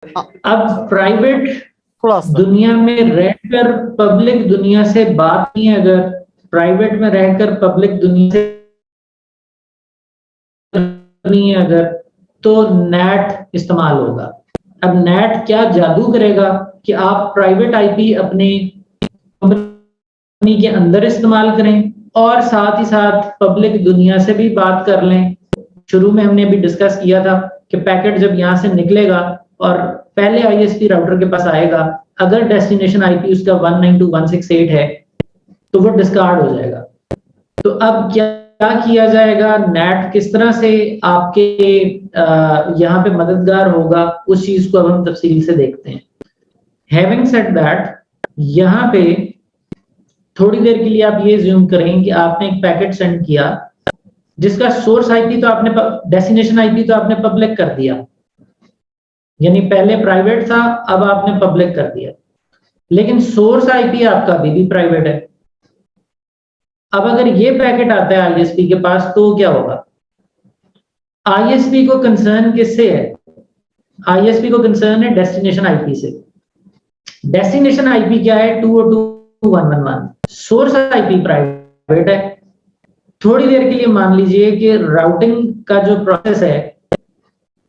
अब प्राइवेट थोड़ा सा दुनिया में रहकर पब्लिक दुनिया से बात नहीं है, अगर प्राइवेट में रहकर पब्लिक दुनिया से नहीं है अगर, तो नेट इस्तेमाल होगा। अब नेट क्या जादू करेगा कि आप प्राइवेट आईपी अपने कंपनी के अंदर इस्तेमाल करें और साथ ही साथ पब्लिक दुनिया से भी बात कर लें। शुरू में हमने अभी डिस्कस किया था कि पैकेट जब यहाँ से निकलेगा और पहले आईएसपी राउटर के पास आएगा, अगर डेस्टिनेशन आईपी उसका 192.168 है तो वो डिस्कार्ड हो जाएगा। तो अब क्या किया जाएगा, नेट किस तरह से आपके यहाँ पे मददगार होगा, उस चीज को अब हम तफसील से देखते हैं। हैविंग सेड दैट, यहाँ पे थोड़ी देर के लिए आप ये ज्यूम करें कि आपने एक पैकेट सेंड किया जिसका सोर्स आईपी तो आपने, डेस्टिनेशन आईपी तो आपने पब्लिक कर दिया, यानी पहले प्राइवेट था अब आपने पब्लिक कर दिया, लेकिन सोर्स आईपी आपका अभी भी प्राइवेट है। अब अगर ये पैकेट आता है आईएसपी के पास तो क्या होगा? आईएसपी को कंसर्न किससे है? आईएसपी को कंसर्न है डेस्टिनेशन आईपी से। डेस्टिनेशन आईपी क्या है? 202.111। सोर्स आईपी प्राइवेट है। थोड़ी देर के लिए मान लीजिए कि राउटिंग का जो प्रोसेस है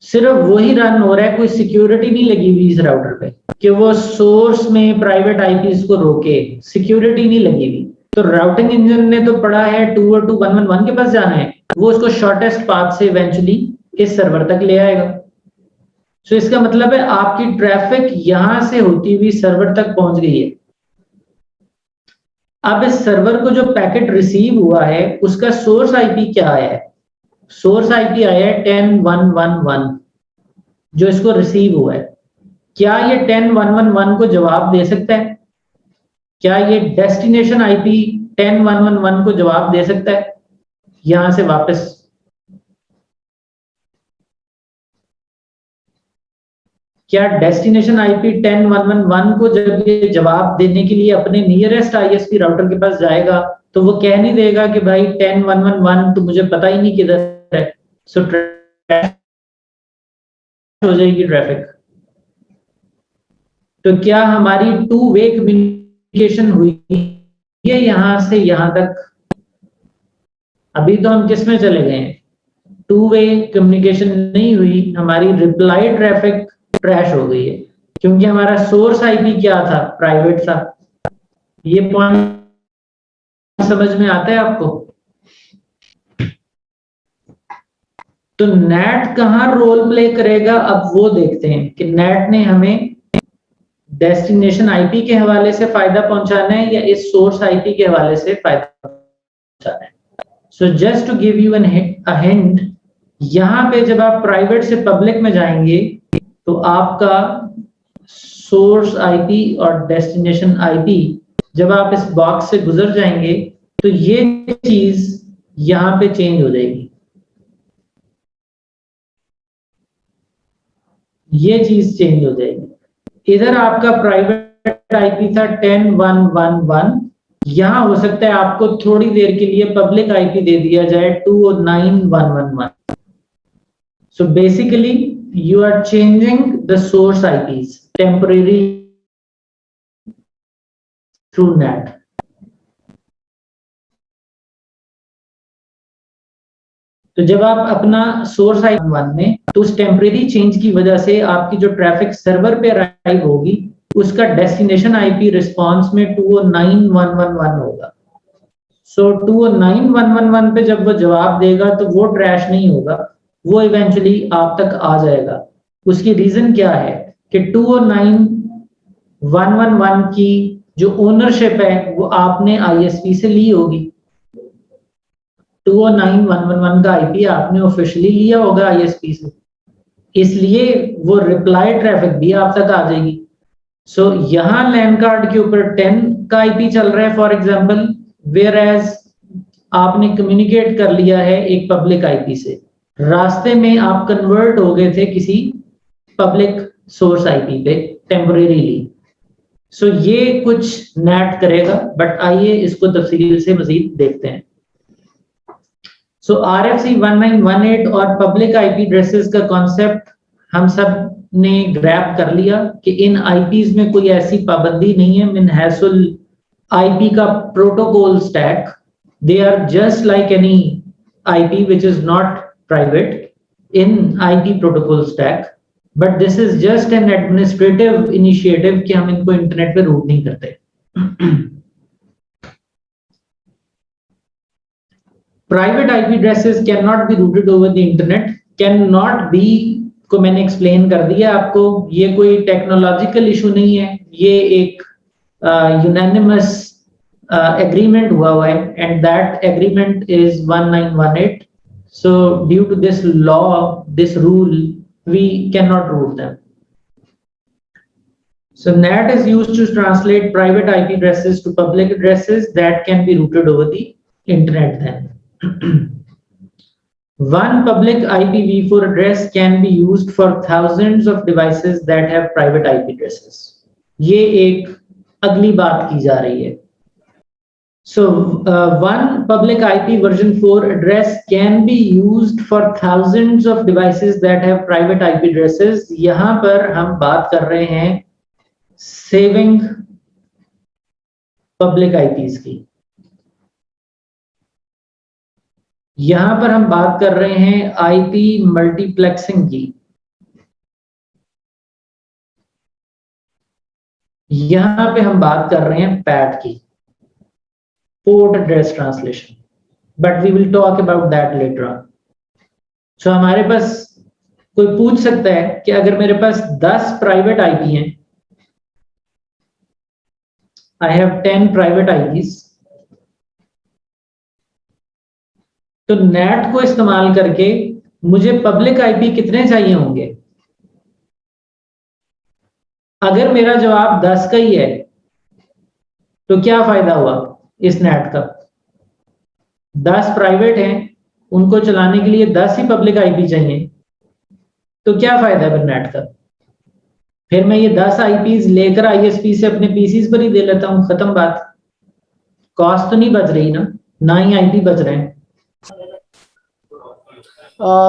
सिर्फ वही रन हो रहा है, कोई सिक्योरिटी नहीं लगी हुई इस राउटर पे कि वो सोर्स में प्राइवेट आईपीज को रोके, सिक्योरिटी नहीं लगी हुई। तो राउटिंग इंजन ने तो पढ़ा है 202.111 के पास जाना है, वो उसको शॉर्टेस्ट पाथ से इवेंचुअली इस सर्वर तक ले आएगा। सो इसका मतलब है आपकी ट्रैफिक यहां से होती हुई सर्वर तक पहुंच गई है। अब इस सर्वर को जो पैकेट रिसीव हुआ है उसका सोर्स आईपी क्या आया है? सोर्स आईपी आया है 10.111 जो इसको रिसीव हुआ है। क्या ये 10.111 को जवाब दे सकता है? क्या ये डेस्टिनेशन आईपी 10.111 को जवाब दे सकता है यहां से वापस? क्या डेस्टिनेशन आईपी 10.111 को जब ये जवाब देने के लिए अपने नियरेस्ट आईएसपी राउटर के पास जाएगा तो वो कह नहीं देगा कि भाई 10.111 तो मुझे पता ही नहीं किधर है, सो हो जाएगी ट्रैफिक। तो क्या हमारी टू वे कम्युनिकेशन हुई है यहां से यहां तक? अभी तो हम किस में चले गए हैं? टू वे कम्युनिकेशन नहीं हुई, हमारी रिप्लाई ट्रैफिक क्रैश हो गई है क्योंकि हमारा सोर्स आईपी क्या था? प्राइवेट था। ये पॉइंट समझ में आता है आपको? तो नेट कहां रोल प्ले करेगा अब वो देखते हैं कि नेट ने हमें डेस्टिनेशन आईपी के हवाले से फायदा पहुंचाना है या इस सोर्स आईपी के हवाले से फायदा पहुंचाना है। So just to give you a hint, यहां पे जब आप प्राइवेट से पब्लिक में जाएंगे तो आपका सोर्स आईपी और डेस्टिनेशन आईपी जब आप इस बॉक्स से गुजर जाएंगे तो ये चीज यहां पे चेंज हो जाएगी। ये चीज चेंज हो जाएगी। इधर आपका प्राइवेट आईपी था 10.111, यहां हो सकता है आपको थोड़ी देर के लिए पब्लिक आईपी दे दिया जाए 209.111। So basically you are changing the source IPs temporarily through NAT. तो जब आप अपना सोर्स आईपी वन में, तो उस टेम्परेरी चेंज की वजह से आपकी जो ट्रैफिक सर्वर पे अराइव होगी उसका डेस्टिनेशन आईपी रिस्पांस में 209.111 होगा। सो 209.111 पे जब वो जवाब देगा तो वो ट्रैश नहीं होगा, वो इवेंचुअली आप तक आ जाएगा। उसकी रीजन क्या है कि 209.111 की जो ओनरशिप है वो आपने आईएसपी से ली होगी। 209.111 का आईपी आपने ऑफिशियली लिया होगा आईएसपी से, इसलिए वो रिप्लाई ट्रैफिक भी आप तक आ जाएगी। सो यहां लैन कार्ड के ऊपर 10 का आईपी चल रहा है फॉर एग्जांपल, वेयर एज आपने कम्युनिकेट कर लिया है एक पब्लिक आईपी से, रास्ते में आप कन्वर्ट हो गए थे किसी पब्लिक सोर्स आईपी पे टेम्परेरीली। सो ये कुछ नेट करेगा, बट आइए इसको तफसील से मजीद देखते हैं। सो RFC 1918 और पब्लिक आईपी एड्रेसेस का कॉन्सेप्ट हम सब ने ग्रैब कर लिया कि इन आईपीज में कोई ऐसी पाबंदी नहीं है मिन हैसुल आईपी का protocol stack, they are just like any IP which is not private in IP protocol stack, but this is just an administrative initiative कि हम इनको इंटरनेट पे रूट नहीं करते। Private IP addresses can not be routed over the internet, can not be को मैंने explain कर दिया आपको, ये कोई टेक्नोलॉजिकल इशू नहीं है, ये एक यूनानिमस एग्रीमेंट हुआ है and that agreement is 1918। So due to this law, this rule, we cannot route them. So NAT is used to translate private IP addresses to public addresses that can be routed over the internet then. One public IPv4 address can be used for thousands of devices that have private IP addresses. ये एक अगली बात की जा रही है। So one public IP version 4 address can be used for thousands of devices that have private IP addresses. यहाँ पर हम बात कर रहे हैं saving public IPs की, यहाँ पर हम बात कर रहे हैं IP multiplexing की, यहाँ पे हम बात कर रहे हैं PAT की, port address translation, but we will talk about that later on. So हमारे पास कोई पूछ सकता है कि अगर मेरे पास 10 प्राइवेट आईपी हैं, I have 10 private IPs, तो नेट को इस्तेमाल करके मुझे पब्लिक आईपी कितने चाहिए होंगे? अगर मेरा जवाब 10 का ही है तो क्या फायदा हुआ इस नेट का? 10 प्राइवेट हैं, उनको चलाने के लिए 10 ही पब्लिक आईपी चाहिए, तो क्या फायदा है फिर नेट का? फिर मैं ये 10 आईपीज लेकर आईएसपी से अपने पीसीज पर ही दे लेता हूं, खत्म बात। कॉस्ट तो नहीं बच रही ना ही आईपी बच रहे हैं।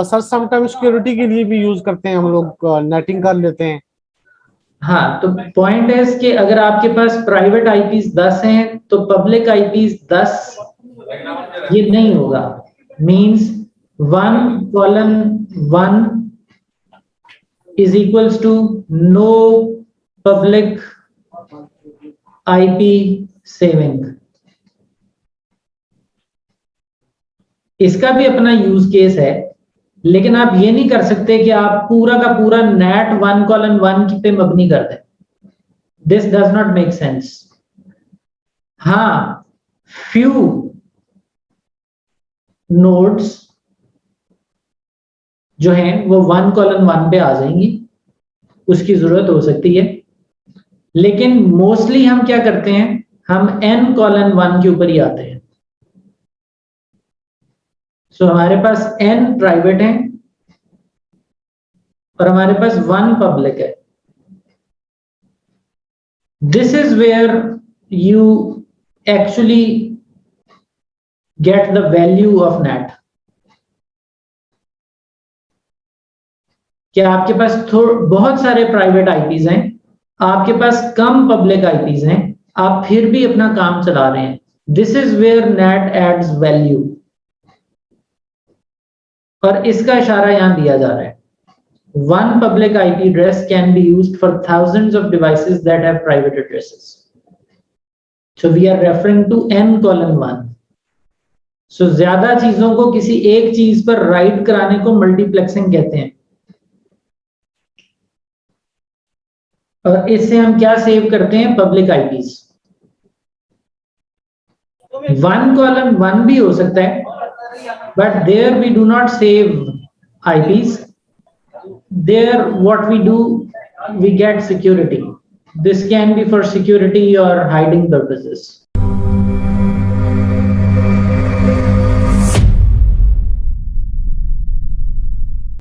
सर समटाइम सिक्योरिटी के लिए भी यूज करते हैं हम लोग, नेटिंग कर लेते हैं। हाँ, तो पॉइंट है कि अगर आपके पास प्राइवेट आईपीज 10 हैं तो पब्लिक आईपीज 10 ये नहीं होगा, means 1:1 is equals to no public IP saving। इसका भी अपना यूज केस है, लेकिन आप ये नहीं कर सकते कि आप पूरा का पूरा नेट 1:1 पे मबनी कर दें। This does not make sense. हाँ, फ्यू नोड्स जो हैं वो 1:1 पे आ जाएंगी, उसकी जरूरत हो सकती है, लेकिन मोस्टली हम क्या करते हैं, हम n:1 के ऊपर ही आते हैं। सो हमारे पास n प्राइवेट है और हमारे पास 1 पब्लिक है। This is where you actually get the value of NAT. क्या आपके पास बहुत सारे प्राइवेट आईपीज हैं, आपके पास कम पब्लिक आईपीज हैं, आप फिर भी अपना काम चला रहे हैं। This is where NAT adds value, और इसका इशारा यहां दिया जा रहा है। One public IP address can be used for thousands of devices that have private addresses. So we are referring to n:1। So ज्यादा चीजों को किसी एक चीज पर राइट कराने को मल्टीप्लेक्सिंग कहते हैं। और इससे हम क्या सेव करते हैं? Public IPs. 1:1 भी हो सकता है, but there we do not save IPs. There what we do, we get security. This can be for security or hiding purposes.